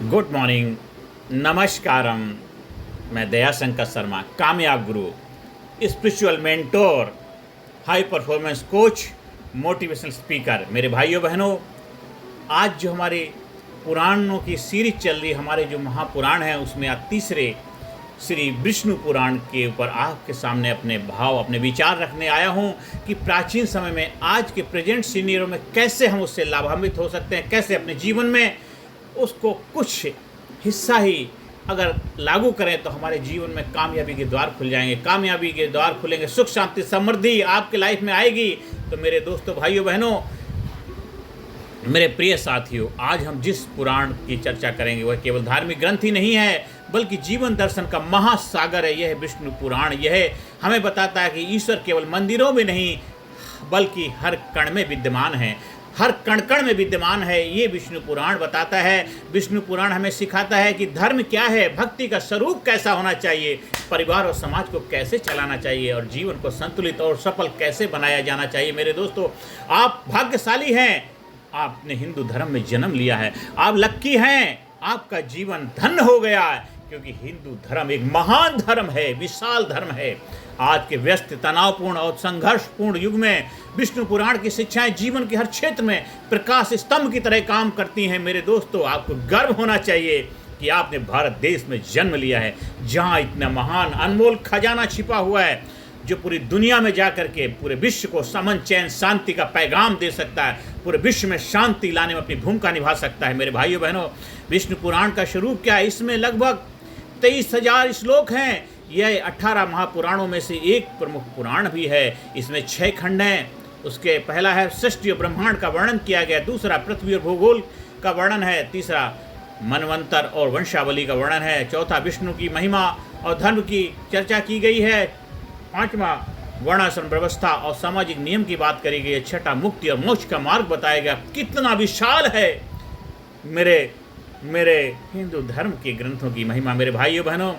Good morning, नमस्कारम। मैं दयाशंकर शर्मा, कामयाब गुरु, spiritual mentor, high performance coach, motivational speaker. मेरे भाइयों बहनों, आज जो हमारे पुराणों की सीरीज चल रही, हमारे जो महापुराण हैं उसमें आज तीसरे श्री विष्णु पुराण के ऊपर आपके सामने अपने भाव, अपने विचार रखने आया हूं कि प्राचीन समय में आज के प्रेजेंट सीनियरों में कैसे हम उससे लाभान्वित हो सकते हैं, कैसे अपने जीवन में उसको कुछ हिस्सा ही अगर लागू करें तो हमारे जीवन में कामयाबी के द्वार खुल जाएंगे। कामयाबी के द्वार खुलेंगे, सुख शांति समृद्धि आपके लाइफ में आएगी। तो मेरे दोस्तों, भाइयों बहनों, मेरे प्रिय साथियों, आज हम जिस पुराण की चर्चा करेंगे वह केवल धार्मिक ग्रंथ ही नहीं है बल्कि जीवन दर्शन का महासागर है। यह है विष्णु पुराण। यह हमें बताता है कि ईश्वर केवल मंदिरों में नहीं बल्कि हर कण में विद्यमान है, हर कण कण में विद्यमान है। ये विष्णु पुराण बताता है। विष्णु पुराण हमें सिखाता है कि धर्म क्या है, भक्ति का स्वरूप कैसा होना चाहिए, परिवार और समाज को कैसे चलाना चाहिए और जीवन को संतुलित और सफल कैसे बनाया जाना चाहिए। मेरे दोस्तों, आप भाग्यशाली हैं, आपने हिंदू धर्म में जन्म लिया है। आप लक्की हैं, आपका जीवन धन्य हो गया है, क्योंकि हिंदू धर्म एक महान धर्म है, विशाल धर्म है। आज के व्यस्त, तनावपूर्ण और संघर्षपूर्ण युग में विष्णु पुराण की शिक्षाएं जीवन के हर क्षेत्र में प्रकाश स्तंभ की तरह काम करती हैं। मेरे दोस्तों, आपको गर्व होना चाहिए कि आपने भारत देश में जन्म लिया है, जहां इतना महान अनमोल खजाना छिपा हुआ है, जो पूरी दुनिया में जाकर के पूरे विश्व को अमन, चैन, शांति का पैगाम दे सकता है, पूरे विश्व में शांति लाने में अपनी भूमिका निभा सकता है। मेरे भाइयों बहनों, विष्णु पुराण का स्वरूप क्या है? इसमें लगभग 23,000 श्लोक हैं। यह 18 महापुराणों में से एक प्रमुख पुराण भी है। इसमें 6 खंड हैं। उसके पहला है सृष्टि और ब्रह्मांड का वर्णन किया गया, दूसरा पृथ्वी और भूगोल का वर्णन है, तीसरा मनवंतर और वंशावली का वर्णन है, चौथा विष्णु की महिमा और धर्म की चर्चा की गई है, पांचवा वर्णाश्रम व्यवस्था और सामाजिक नियम की बात करी गई है, छठा मुक्ति और मोक्ष का मार्ग बताया गया। कितना विशाल है मेरे हिंदू धर्म के ग्रंथों की महिमा। मेरे भाइयों बहनों,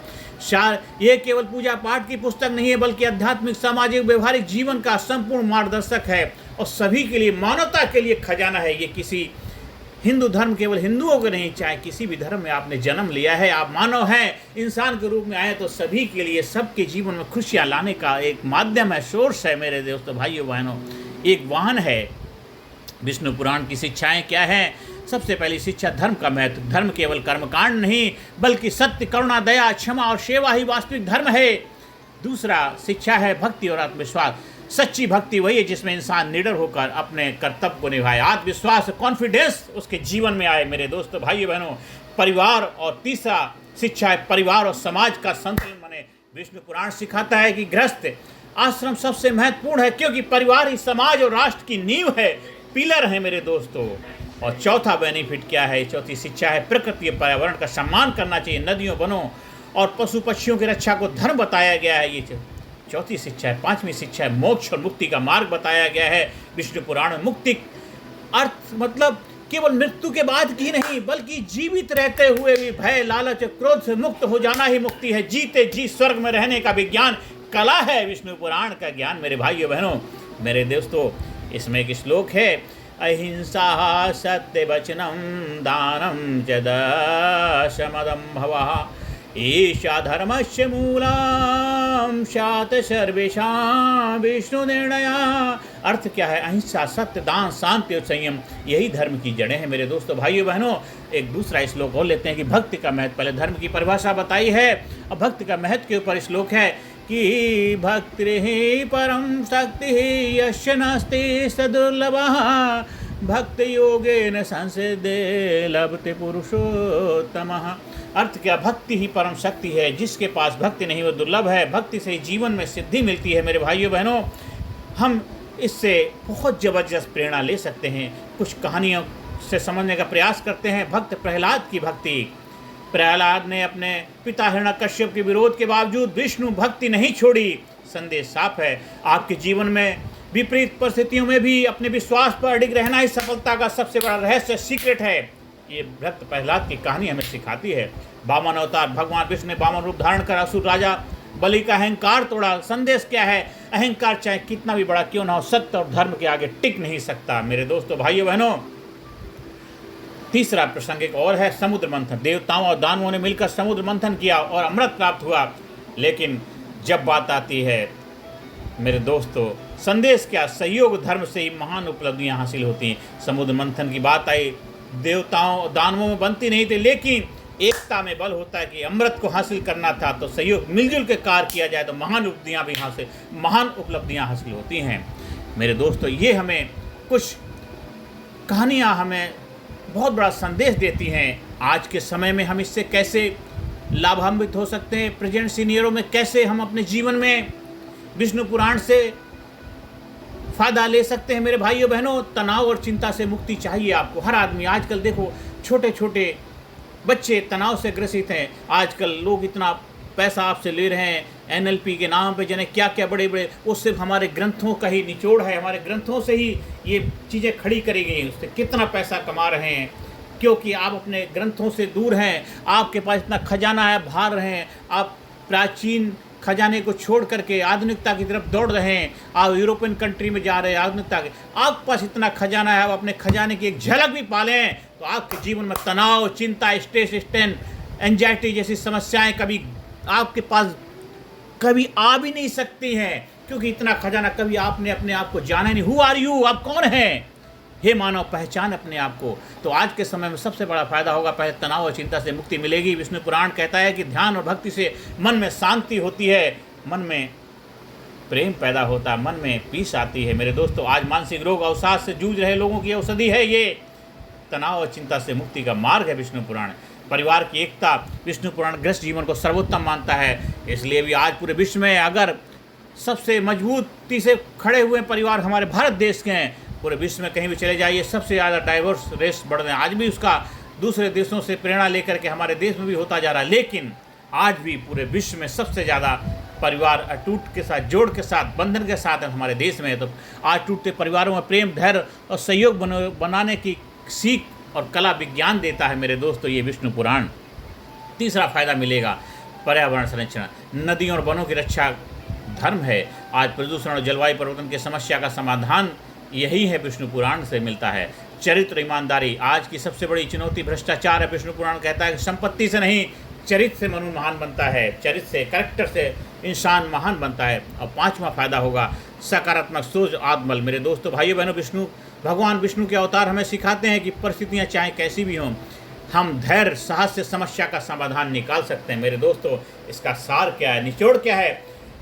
ये केवल पूजा पाठ की पुस्तक नहीं है बल्कि आध्यात्मिक, सामाजिक, व्यवहारिक जीवन का संपूर्ण मार्गदर्शक है और सभी के लिए, मानवता के लिए खजाना है। ये किसी हिंदू धर्म केवल हिंदुओं को नहीं, चाहे किसी भी धर्म में आपने जन्म लिया है, आप मानव हैं, इंसान के रूप में आए, तो सभी के लिए, सबके जीवन में खुशियाँ लाने का एक माध्यम है, सोर्स है। मेरे दोस्तों, भाइयों बहनों, एक वाहन है। विष्णु पुराण की शिक्षाएं क्या हैं? सबसे पहली शिक्षा धर्म का महत्व। धर्म केवल कर्मकांड नहीं बल्कि सत्य, करुणा, दया, क्षमा और सेवा ही वास्तविक धर्म है। दूसरा शिक्षा है भक्ति और आत्मविश्वास। सच्ची भक्ति वही है जिसमें इंसान निडर होकर अपने कर्तव्य को निभाए, आत्मविश्वास, कॉन्फिडेंस उसके जीवन में आए। मेरे दोस्तों, भाइयों बहनों, परिवार और तीसरा शिक्षा है परिवार और समाज का संतुलन बने। विष्णु पुराण सिखाता है कि गृहस्थ आश्रम सबसे महत्वपूर्ण है, क्योंकि परिवार ही समाज और राष्ट्र की नींव है, पिलर है। मेरे दोस्तों, और चौथा बेनिफिट क्या है? चौथी शिक्षा है प्रकृति और पर्यावरण का सम्मान करना चाहिए। नदियों, वनों और पशु पक्षियों की रक्षा को धर्म बताया गया है। ये चौथी शिक्षा है। पांचवी शिक्षा है मोक्ष और मुक्ति का मार्ग बताया गया है विष्णु पुराण में। मुक्ति अर्थ मतलब केवल मृत्यु के बाद की नहीं बल्कि जीवित रहते हुए भी भय, लालच और क्रोध से मुक्त हो जाना ही मुक्ति है। जीते जी स्वर्ग में रहने का विज्ञान, कला है विष्णु पुराण का ज्ञान। मेरे भाइयों बहनों, मेरे दोस्तों, इसमें एक श्लोक है, अहिंसा सत्य वचनम दानम च दशमदम भवः ईशा धर्मस्य मूलम शात सर्वेषां विष्णु निर्णया। अर्थ क्या है? अहिंसा, सत्य, दान, शांति और संयम, यही धर्म की जड़ें हैं। मेरे दोस्तों, भाइयों बहनों, एक दूसरा श्लोक और लेते हैं कि भक्ति का महत्व। पहले धर्म की परिभाषा बताई है और भक्ति का महत्व के ऊपर श्लोक है कि भक्ति परम शक्ति यस्य नास्ति सदुर्लभः भक्ति योगेन संसिद्धे लभते पुरुषोत्तमः। अर्थ क्या? भक्ति ही परम शक्ति है, जिसके पास भक्ति नहीं वो दुर्लभ है। भक्ति से जीवन में सिद्धि मिलती है। मेरे भाइयों बहनों, हम इससे बहुत जबरदस्त प्रेरणा ले सकते हैं। कुछ कहानियों से समझने का प्रयास करते हैं। भक्त प्रहलाद की भक्ति। प्रहलाद ने अपने पिता हिरण्यकश्यप के विरोध के बावजूद विष्णु भक्ति नहीं छोड़ी। संदेश साफ है, आपके जीवन में विपरीत परिस्थितियों में भी अपने विश्वास पर अडिग रहना ही सफलता का सबसे बड़ा रहस्य, सीक्रेट है। ये भक्त प्रहलाद की कहानी हमें सिखाती है। वामन अवतार, भगवान विष्णु ने वामन रूप धारण कर असुर राजा बलि का अहंकार तोड़ा। संदेश क्या है? अहंकार चाहे कितना भी बड़ा क्यों ना हो, सत्य और धर्म के आगे टिक नहीं सकता। मेरे दोस्तों, भाइयों बहनों, तीसरा प्रसंग एक और है, समुद्र मंथन। देवताओं और दानवों ने मिलकर समुद्र मंथन किया और अमृत प्राप्त हुआ। लेकिन जब बात आती है मेरे दोस्तों, संदेश क्या, सहयोग धर्म से ही महान उपलब्धियां हासिल होती हैं। समुद्र मंथन की बात आई, देवताओं दानवों में बनती नहीं थी, लेकिन एकता में बल होता है कि अमृत को हासिल करना था तो सहयोग मिलजुल के कार्य किया जाए तो महान उपलब्धियां हासिल होती हैं। मेरे दोस्तों, ये हमें कुछ कहानियाँ हमें बहुत बड़ा संदेश देती हैं। आज के समय में हम इससे कैसे लाभान्वित हो सकते हैं, प्रेजेंट सीनियरों में कैसे हम अपने जीवन में विष्णु पुराण से फ़ायदा ले सकते हैं। मेरे भाइयों बहनों, तनाव और चिंता से मुक्ति चाहिए आपको। हर आदमी आजकल देखो, छोटे छोटे बच्चे तनाव से ग्रसित हैं। आजकल लोग इतना पैसा आपसे ले रहे हैं NLP के नाम पे, जाने क्या क्या बड़े बड़े, वो सिर्फ हमारे ग्रंथों का ही निचोड़ है। हमारे ग्रंथों से ही ये चीज़ें खड़ी करी गई हैं। उससे कितना पैसा कमा रहे हैं क्योंकि आप अपने ग्रंथों से दूर हैं। आपके पास इतना खजाना है, भाग रहे हैं। आप प्राचीन खजाने को छोड़ करके आधुनिकता की तरफ दौड़ रहे हैं। आप यूरोपियन कंट्री में जा रहे हैं आधुनिकता के। आपके पास इतना खजाना है, आप अपने खजाने की एक झलक भी पालें तो आपके जीवन में तनाव, चिंता, स्ट्रेस, एंजाइटी जैसी समस्याएं कभी आपके पास कभी आ भी नहीं सकती हैं, क्योंकि इतना खजाना कभी आपने अपने आप को जाना नहीं। हु आर यू, आप कौन हैं? हे मानव, पहचान अपने आप को। तो आज के समय में सबसे बड़ा फायदा होगा, पहले तनाव और चिंता से मुक्ति मिलेगी। विष्णु पुराण कहता है कि ध्यान और भक्ति से मन में शांति होती है, मन में प्रेम पैदा होता है, मन में पीस आती है। मेरे दोस्तों, आज मानसिक रोग अवसाद से जूझ रहे लोगों की औषधि है ये तनाव और चिंता से मुक्ति का मार्ग है विष्णु पुराण। परिवार की एकता, विष्णु पुराण गृहस्थ जीवन को सर्वोत्तम मानता है। इसलिए भी आज पूरे विश्व में अगर सबसे मजबूती से खड़े हुए परिवार हमारे भारत देश के हैं। पूरे विश्व में कहीं भी चले जाइए, सबसे ज़्यादा डाइवर्स रेस बढ़ रहे हैं। आज भी उसका दूसरे देशों से प्रेरणा लेकर के हमारे देश में भी होता जा रहा है। लेकिन आज भी पूरे विश्व में सबसे ज़्यादा परिवार अटूट के साथ, जोड़ के साथ, बंधन के साथ हमारे देश में है। तो आज टूटते परिवारों में प्रेम, धैर्य और सहयोग बनाने की सीख और कला विज्ञान देता है मेरे दोस्तों ये विष्णु पुराण। तीसरा फायदा मिलेगा, पर्यावरण संरक्षण। नदियों और वनों की रक्षा धर्म है। आज प्रदूषण और जलवायु परिवर्तन की समस्या का समाधान यही है, विष्णु पुराण से मिलता है। चरित्र, ईमानदारी। आज की सबसे बड़ी चुनौती भ्रष्टाचार है। विष्णु पुराण कहता है कि संपत्ति से नहीं, चरित्र से मनुष्य महान बनता है। चरित्र से, कैरेक्टर से इंसान महान बनता है। और पांचवा फायदा होगा सकारात्मक सोच, आत्मबल। मेरे दोस्तों, भाइयों बहनों, भगवान विष्णु के अवतार हमें सिखाते हैं कि परिस्थितियाँ चाहे कैसी भी हों, हम धैर्य, साहस से समस्या का समाधान निकाल सकते हैं। मेरे दोस्तों, इसका सार क्या है, निचोड़ क्या है?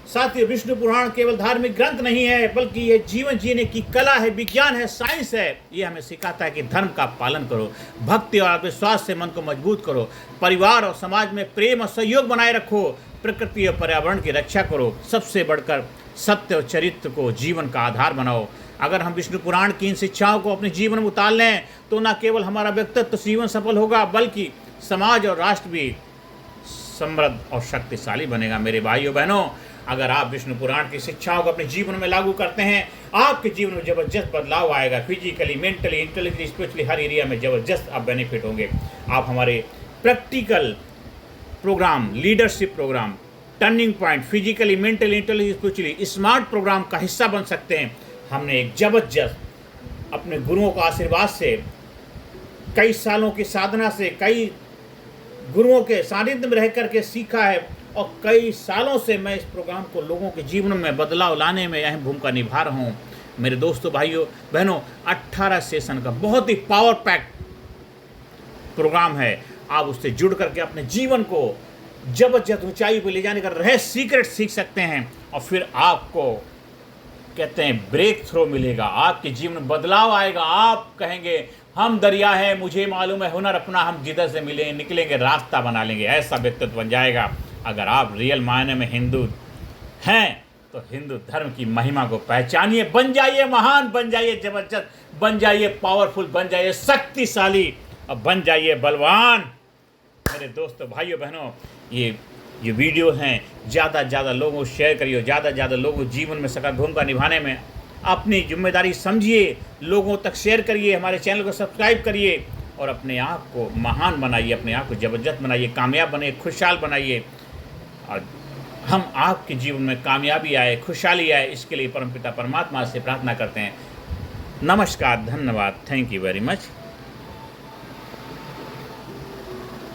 साथियों, विष्णु पुराण केवल धार्मिक ग्रंथ नहीं है, बल्कि ये जीवन जीने की कला है, विज्ञान है, साइंस है। ये हमें सिखाता है कि धर्म का पालन करो, भक्ति और विश्वास से मन को मजबूत करो, परिवार और समाज में प्रेम और सहयोग बनाए रखो, प्रकृति और पर्यावरण की रक्षा करो, सबसे बढ़कर सत्य और चरित्र को जीवन का आधार बनाओ। अगर हम विष्णु पुराण की इन शिक्षाओं को अपने जीवन में उतार लें तो न केवल हमारा व्यक्तित्व जीवन सफल होगा, बल्कि समाज और राष्ट्र भी समृद्ध और शक्तिशाली बनेगा। मेरे भाइयों बहनों, अगर आप विष्णु पुराण की शिक्षाओं को अपने जीवन में लागू करते हैं, आपके जीवन में जबरदस्त बदलाव आएगा। फिजिकली, मेंटली, इंटेलेक्चुअली, स्पिरिचुअली, हर एरिया में जबरदस्त आप बेनिफिट होंगे। आप हमारे practical programme, leadership programme, turning point, physically, mentally, intellectually, spiritually smart programme का हिस्सा बन सकते हैं। हमने एक जबरदस्त अपने गुरुओं का आशीर्वाद से, कई सालों की साधना से, कई गुरुओं के सानिध्य में रह करके सीखा है और कई सालों से मैं इस प्रोग्राम को लोगों के जीवन में बदलाव लाने में अहम भूमिका निभा रहा हूँ। मेरे दोस्तों, भाइयों बहनों, 18 सेशन का बहुत ही पावर पैक प्रोग्राम है। आप उससे जुड़ करके अपने जीवन को जबरदस्त ऊंचाई पर ले जाने का रहस्य सीक्रेट सीख सकते हैं और फिर आपको कहते हैं ब्रेक थ्रो मिलेगा, आपके जीवन में बदलाव आएगा। आप कहेंगे हम दरिया हैं, मुझे मालूम है हुनर अपना, हम जिधर से मिले निकलेंगे रास्ता बना लेंगे, ऐसा व्यक्तित्व बन जाएगा। अगर आप रियल मायने में हिंदू हैं तो हिंदू धर्म की महिमा को पहचानिए, बन जाइए महान, बन जाइए जबरदस्त, बन जाइए पावरफुल, बन जाइए शक्तिशाली और बन जाइए बलवान। मेरे दोस्तों, भाइयों बहनों, ये वीडियो हैं, ज़्यादा से ज़्यादा लोगों को शेयर करिए, ज़्यादा से ज़्यादा लोगों को जीवन में सकारात्मक भूमिका निभाने में अपनी जिम्मेदारी समझिए, लोगों तक शेयर करिए, हमारे चैनल को सब्सक्राइब करिए और अपने आप को महान बनाइए, अपने आप को जबरदस्त बनाइए, कामयाब बनाइए, खुशहाल बनाइए और हम आपके जीवन में कामयाबी आए, खुशहाली आए, इसके लिए परमपिता परमात्मा से प्रार्थना करते हैं। नमस्कार, धन्यवाद, थैंक यू वेरी मच।